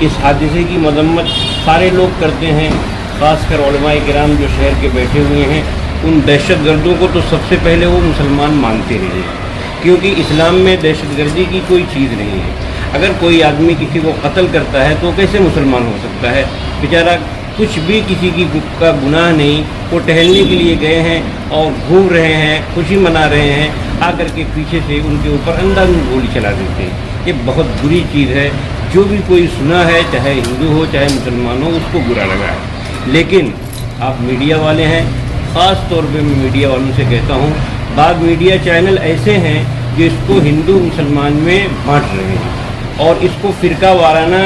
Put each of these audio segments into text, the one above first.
इस हादसे की मजम्मत सारे लोग करते हैं, ख़ासकर उलमाए किराम जो शहर के बैठे हुए हैं। उन दहशत गर्दों को तो सबसे पहले वो मुसलमान मानते रहे, क्योंकि इस्लाम में दहशत गर्दी की कोई चीज़ नहीं है। अगर कोई आदमी किसी को कत्ल करता है तो कैसे मुसलमान हो सकता है? बेचारा कुछ भी किसी की का गुनाह नहीं, वो टहलने के लिए गए हैं और घूम रहे हैं, खुशी मना रहे हैं, आकर के पीछे से उनके ऊपर अंधाधुंध गोली चला देते हैं। ये बहुत बुरी चीज़ है। जो भी कोई सुना है, चाहे हिंदू हो चाहे मुसलमान हो, उसको बुरा लगा है। लेकिन आप मीडिया वाले हैं, ख़ास तौर पे मैं मीडिया वालों से कहता हूँ, बाद मीडिया चैनल ऐसे हैं जो इसको हिंदू मुसलमान में बांट रहे हैं और इसको फ़िरका वाराना,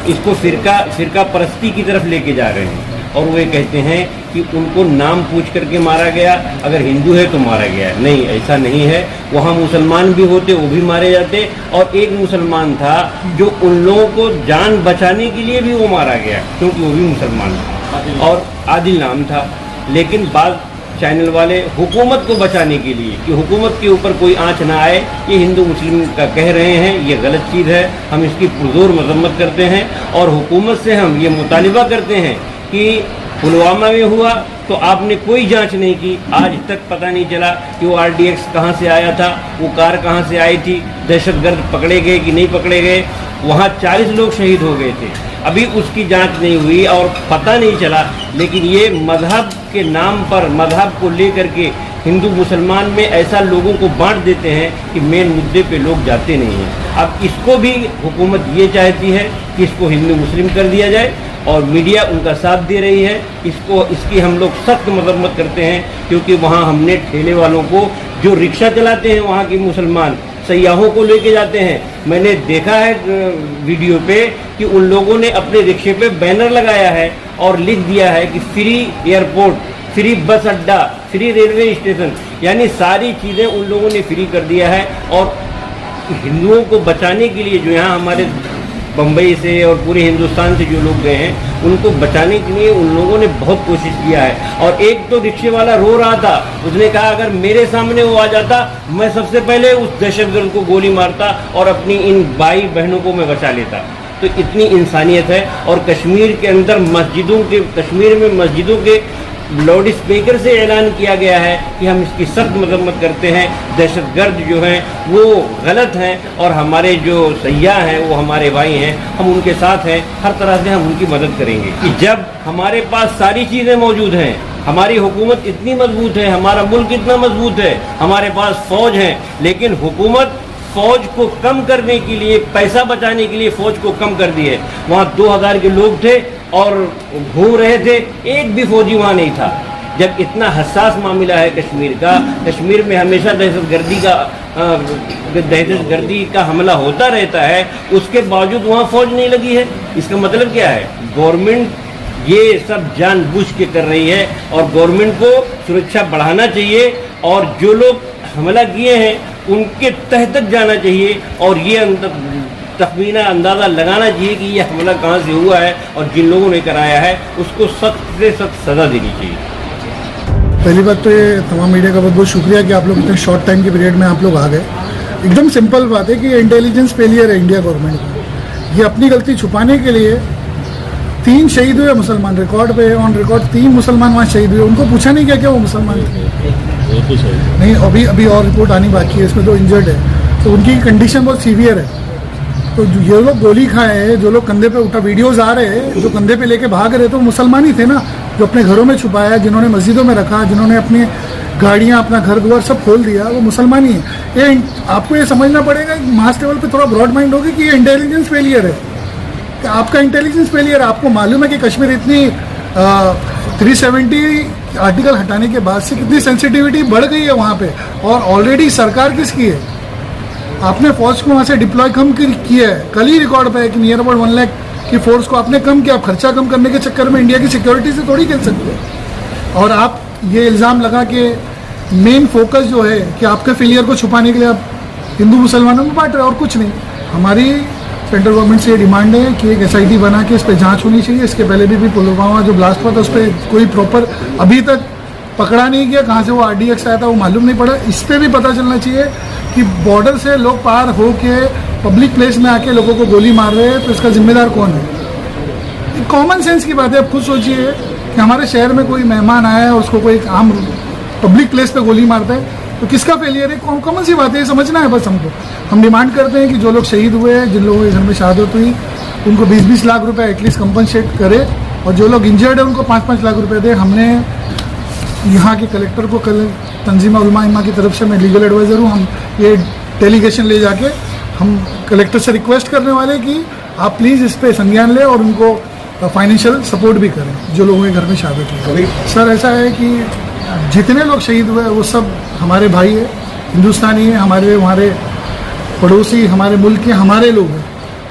इसको फ़िरका परस्ती की तरफ लेके जा रहे हैं। और वो ये कहते हैं कि उनको नाम पूछ करके मारा गया, अगर हिंदू है तो मारा गया। नहीं, ऐसा नहीं है। वहाँ मुसलमान भी होते, वो भी मारे जाते। और एक मुसलमान था जो उन लोगों को जान बचाने के लिए भी वो मारा गया, क्योंकि वो भी मुसलमान था और आदिल नाम था। लेकिन बाद चैनल वाले हुकूमत को बचाने के लिए कि हुकूमत के ऊपर कोई आँच ना आए, ये हिंदू मुस्लिम का कह रहे हैं, ये गलत चीज़ है। हम इसकी पुरजोर मजम्मत करते हैं और हुकूमत से हम ये मुतालिबा करते हैं कि पुलवामा में हुआ तो आपने कोई जांच नहीं की। आज तक पता नहीं चला कि वो RDX कहाँ से आया था, वो कार कहाँ से आई थी, दहशतगर्द पकड़े गए कि नहीं पकड़े गए। वहाँ 40 लोग शहीद हो गए थे, अभी उसकी जांच नहीं हुई और पता नहीं चला। लेकिन ये मजहब के नाम पर, मजहब को लेकर के हिंदू मुसलमान में ऐसा लोगों को बांट देते हैं कि मेन मुद्दे पे लोग जाते नहीं हैं। अब इसको भी हुकूमत ये चाहती है कि इसको हिंदू मुस्लिम कर दिया जाए और मीडिया उनका साथ दे रही है। इसकी हम लोग सख्त मजम्मत करते हैं, क्योंकि वहाँ हमने ठेले वालों को, जो रिक्शा चलाते हैं वहाँ के मुसलमान, सयाहों को लेके जाते हैं, मैंने देखा है वीडियो पे कि उन लोगों ने अपने रिक्शे पे बैनर लगाया है और लिख दिया है कि फ्री एयरपोर्ट, फ्री बस अड्डा, फ्री रेलवे स्टेशन, यानी सारी चीज़ें उन लोगों ने फ्री कर दिया है। और हिंदुओं को बचाने के लिए जो यहाँ हमारे बम्बई से और पूरे हिंदुस्तान से जो लोग गए हैं, उनको बचाने के लिए उन लोगों ने बहुत कोशिश किया है। और एक तो रिक्शे वाला रो रहा था, उसने कहा अगर मेरे सामने वो आ जाता, मैं सबसे पहले उस दहशतगर्द को गोली मारता और अपनी इन भाई बहनों को मैं बचा लेता। तो इतनी इंसानियत है। और कश्मीर के अंदर कश्मीर में मस्जिदों के लाउड स्पीकर से ऐलान किया गया है कि हम इसकी सख्त मजम्मत करते हैं। दहशतगर्द जो हैं वो गलत हैं और हमारे जो सयाह हैं वो हमारे भाई हैं, हम उनके साथ हैं, हर तरह से हम उनकी मदद करेंगे। कि जब हमारे पास सारी चीज़ें मौजूद हैं, हमारी हुकूमत इतनी मजबूत है, हमारा मुल्क इतना मजबूत है, हमारे पास फ़ौज है, लेकिन हुकूमत फ़ौज को कम करने के लिए, पैसा बचाने के लिए फ़ौज को कम कर दी है। वहाँ 2000 के लोग थे और घूम रहे थे, एक भी फौजी वहाँ नहीं था। जब इतना हसास मामला है कश्मीर का, कश्मीर में हमेशा दहशतगर्दी का हमला होता रहता है, उसके बावजूद वहाँ फ़ौज नहीं लगी है। इसका मतलब क्या है? गवर्नमेंट ये सब जानबूझ के कर रही है और गवर्नमेंट को सुरक्षा बढ़ाना चाहिए और जो लोग हमला किए हैं उनके तह तक जाना चाहिए और ये तखमीना अंदाज़ा लगाना चाहिए कि ये हमला कहाँ से हुआ है और जिन लोगों ने कराया है उसको सख्त से सख्त सज़ा देनी चाहिए। पहली बात तो ये तमाम मीडिया का बहुत बहुत शुक्रिया कि आप लोग इतने शॉर्ट टाइम के पीरियड में आप लोग आ गए। एकदम सिंपल बात है कि इंटेलिजेंस फेलियर है इंडिया गवर्नमेंट का। ये अपनी गलती छुपाने के लिए 3 शहीद हुए मुसलमान, रिकॉर्ड पे ऑन रिकॉर्ड 3 मुसलमान वहाँ शहीद हुए। उनको पूछा नहीं क्या वो मुसलमान थे? नहीं, अभी और रिपोर्ट आनी बाकी है, इसमें 2 इंजर्ड है, तो उनकी कंडीशन बहुत सीवियर है। तो ये लोग गोली खाए हैं, जो लोग कंधे पे उठा, वीडियोस आ रहे हैं, जो कंधे पे लेके भाग रहे, तो मुसलमान ही थे ना, जो अपने घरों में छुपाया, जिन्होंने मस्जिदों में रखा, जिन्होंने अपनी गाड़ियाँ, अपना घर द्वार सब खोल दिया, वो मुसलमान ही है। ये आपको ये समझना पड़ेगा, मास लेवल पे थोड़ा ब्रॉड माइंड होगी कि ये इंटेलिजेंस फेलियर है, कि आपका इंटेलिजेंस फेलियर है। आपको मालूम है कि कश्मीर इतनी 370 आर्टिकल हटाने के बाद से कितनी सेंसिटिविटी बढ़ गई है वहाँ पे, और ऑलरेडी सरकार किसकी है? आपने फौज को वहाँ से डिप्लॉय कम किया है। कल ही रिकॉर्ड पे है कि नियर अबाउट 1 लाख की फोर्स को आपने कम किया। आप खर्चा कम करने के चक्कर में इंडिया की सिक्योरिटी से थोड़ी खेल सकते हैं। और आप ये इल्ज़ाम लगा के मेन फोकस जो है कि आपके फेलियर को छुपाने के लिए आप हिंदू मुसलमानों में बांट रहे, और कुछ नहीं। हमारी सेंट्रल गवर्नमेंट से ये डिमांड है कि एक SIT बना के इस पर जाँच होनी चाहिए। इसके पहले भी पुलवामा जो ब्लास्ट हुआ था उस पर कोई प्रॉपर अभी तक पकड़ा नहीं गया, कहाँ से वो RDX आया था वो मालूम नहीं पड़ा। इस पर भी पता चलना चाहिए कि बॉर्डर से लोग पार हो के पब्लिक प्लेस में आके लोगों को गोली मार रहे हैं, तो इसका जिम्मेदार कौन है? कॉमन सेंस की बात है। आप खुद सोचिए कि हमारे शहर में कोई मेहमान आया है और उसको कोई आम पब्लिक प्लेस पे गोली मारता है, तो किसका फेलियर है? कॉमन सी बात है, ये समझना है बस हमको। हम डिमांड करते हैं कि जो लोग शहीद हुए हैं, जिन लोगों के घर में शहादत हुई, उनको 20-20 लाख रुपए एटलीस्ट कंपनसेट करे, और जो लोग इंजर्ड है उनको 5-5 लाख रुपए दे। हमने यहाँ के कलेक्टर को कल तंजीम उलमा इमा की तरफ से, मैं लीगल एडवाइज़र हूँ, हम ये डेलीगेशन ले जाके हम कलेक्टर से रिक्वेस्ट करने वाले कि आप प्लीज़ इस पर संज्ञान लें और उनको फाइनेंशियल सपोर्ट भी करें जो लोगों के घर में शहादत हुई। सर ऐसा है कि जितने लोग शहीद हुए वो सब हमारे भाई है, हिंदुस्तानी है, हमारे पड़ोसी, हमारे मुल्क के हमारे लोग हैं,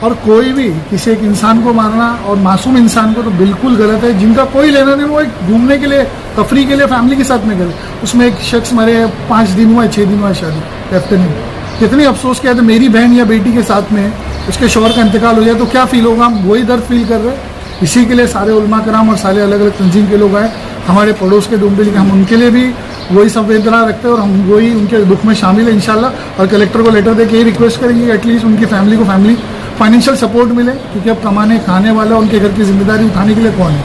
और कोई भी किसी एक इंसान को मारना और मासूम इंसान को तो बिल्कुल गलत है। जिनका कोई लेना नहीं, वो एक घूमने के लिए, तफरी के लिए फैमिली के साथ में गए, उसमें एक शख्स मरे, 5 दिन हुआ, 6 दिन हुआ शादी, लेफ्टिनेंट। कितनी अफसोस किया था, मेरी बहन या बेटी के साथ में उसके शौहर का इंतकाल हो जाए तो क्या फील होगा? हम वही दर्द फील कर रहे हैं। इसी के लिए सारे उलमा कराम और सारे अलग अलग तंजीम के लोग आए, हमारे पड़ोस के डोंबिवली के, हम उनके लिए भी वही संवेदना रखते हैं और हम वही उनके दुख में शामिल है इंशाल्लाह। और कलेक्टर को लेटर दे के ये रिक्वेस्ट करेंगे कि एटलीस्ट उनकी फैमिली को फाइनेंशियल सपोर्ट मिले, क्योंकि अब कमाने खाने वाला, उनके घर की जिम्मेदारी उठाने के लिए कौन है?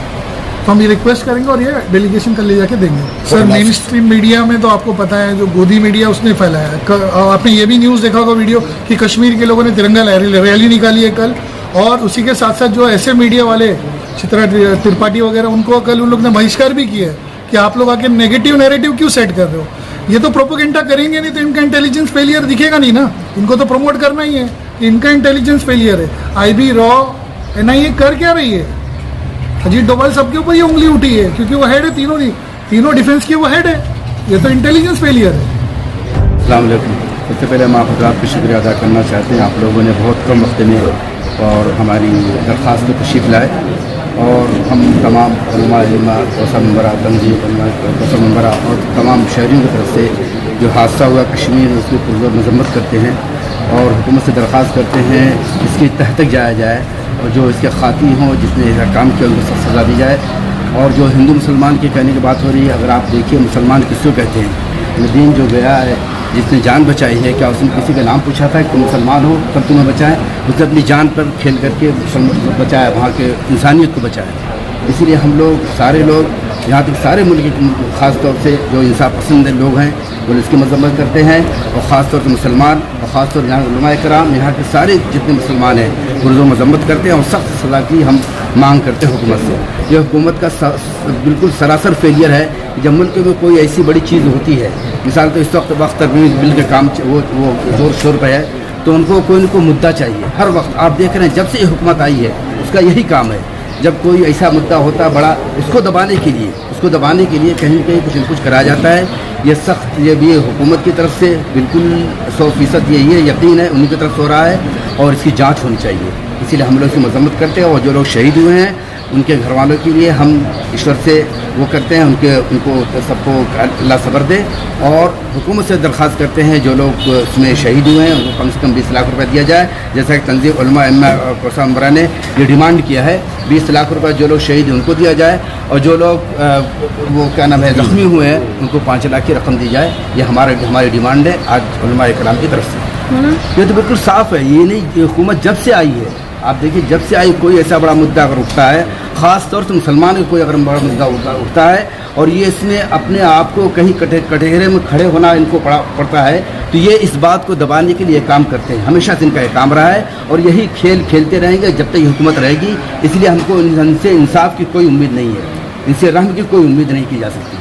तो हम ये रिक्वेस्ट करेंगे और ये डेलीगेशन कल ले जाके देंगे। सर मेन स्ट्रीम मीडिया में तो आपको पता है, जो गोदी मीडिया उसने फैलाया है। आपने ये भी न्यूज़ देखा होगा वीडियो कि कश्मीर के लोगों ने तिरंगा रैली निकाली है कल, और उसी के साथ साथ जो ऐसे मीडिया वाले चित्रा त्रिपाठी वगैरह, उनको कल उन लोग ने बहिष्कार भी किया है कि आप लोग आके नेगेटिव नैरेटिव क्यों सेट कर रहे हो? ये तो प्रोपोगेंडा करेंगे नहीं तो इनका इंटेलिजेंस फेलियर दिखेगा नहीं ना। इनको तो प्रमोट करना ही है कि इनका इंटेलिजेंस फेलियर है। IB, रॉ, NIA कर क्या रही है? अजीत डोभाल सबके ऊपर ये उंगली उठी है क्योंकि वो हेड है, तीनों डिफेंस के वो हेड है। ये तो इंटेलिजेंस फेलियर है। अस्सलाम वालेकुम। सबसे पहले हम आप हज़रात का शुक्रिया अदा करना चाहते हैं। आप लोगों ने बहुत कम वक्त में और हमारी दरख्वास्त को तशरीफ़ लाए, और हम तमाम उलमा, कोसा मंबरा, तंजीम कोसा मंबरा और तमाम शहरियों की तरफ से जो हादसा हुआ कश्मीर में उसकी पुरज़ोर मज़म्मत करते हैं और हुकूमत से दरख्वास्त करते हैं इसकी तह तक जाया जाए, और जो इसके खाती हों, जिसने ऐसा काम किया उनको सख्त सज़ा दी जाए। और जो हिंदू मुसलमान के कहने की बात हो रही है, अगर आप देखिए मुसलमान किसको कहते हैं? दीन जो गया है, जिसने जान बचाई है, क्या उसने किसी का नाम पूछा था कि तुम मुसलमान हो तब तुम्हें बचाएं? उसने अपनी जान पर खेल करके बचाया, वहाँ के इंसानियत को बचाया। इसीलिए हम लोग सारे लोग, यहाँ तक सारे मुल्क के ख़ास तौर से जो इंसाफ पसंद लोग हैं वो इसकी मजम्मत करते हैं, और ख़ास तौर से मुसलमान और ख़ास तौर यहाँ उलमाए कराम, यहाँ के सारे जितने मुसलमान हैं पुरज़ोर मजम्मत करते हैं और सख्त सज़ा की हम मांग करते हैं हुकूमत से। यह हुकूमत का बिल्कुल सरासर फेलियर है। जब मुल्क में कोई ऐसी बड़ी चीज़ होती है, मिसाल तो इस वक्त तरमीम बिल का काम वो ज़ोर शोर पर है, तो उनको कोई न कोई मुद्दा चाहिए हर वक्त। आप देख रहे हैं जब से ये हुकूमत आई है उसका यही काम है, जब कोई ऐसा मुद्दा होता है बड़ा, उसको दबाने के लिए कहीं न कहीं कुछ न कुछ कराया जाता है। ये सख्त ये भी हुकूमत की तरफ से बिल्कुल 100% ये यकीन है उन्हीं की तरफ से हो रहा है, और इसकी जांच होनी चाहिए। इसीलिए हम लोग इसकी मजम्मत करते हैं, और जो लोग शहीद हुए हैं उनके घर वालों के लिए हम ईश्वर से वो करते हैं, उनको सबको अल्लाह सब्र दे, और हुकूमत से दरख्वास्त करते हैं जो लोग इसमें शहीद हुए हैं उनको कम से कम 20 लाख रुपए दिया जाए। जैसा कि तंजीम उलमा इम्मा और कोसा मंबरा ने ये डिमांड किया है, 20 लाख रुपए जो लोग शहीद हैं उनको दिया जाए, और जो लोग वो क्या नाम है ज़ख्मी हुए हैं उनको 5 लाख की रकम दी जाए। ये हमारी डिमांड है आज उलमा कराम की तरफ से। ये तो बिल्कुल साफ़ है, ये नहीं हुकूमत जब से आई है, आप देखिए जब से आई कोई ऐसा बड़ा मुद्दा अगर उठता है, ख़ास तौर से मुसलमान का कोई अगर बड़ा मुद्दा उठता है, और ये इसमें अपने आप को कहीं कटघरे में खड़े होना इनको पड़ता है, तो ये इस बात को दबाने के लिए काम करते हैं। हमेशा से इनका ये काम रहा है, और यही खेल खेलते रहेंगे जब तक ये हुकूमत रहेगी। इसलिए हमको इनसे इंसाफ की कोई उम्मीद नहीं है, इनसे रहम की कोई उम्मीद नहीं की जा सकती।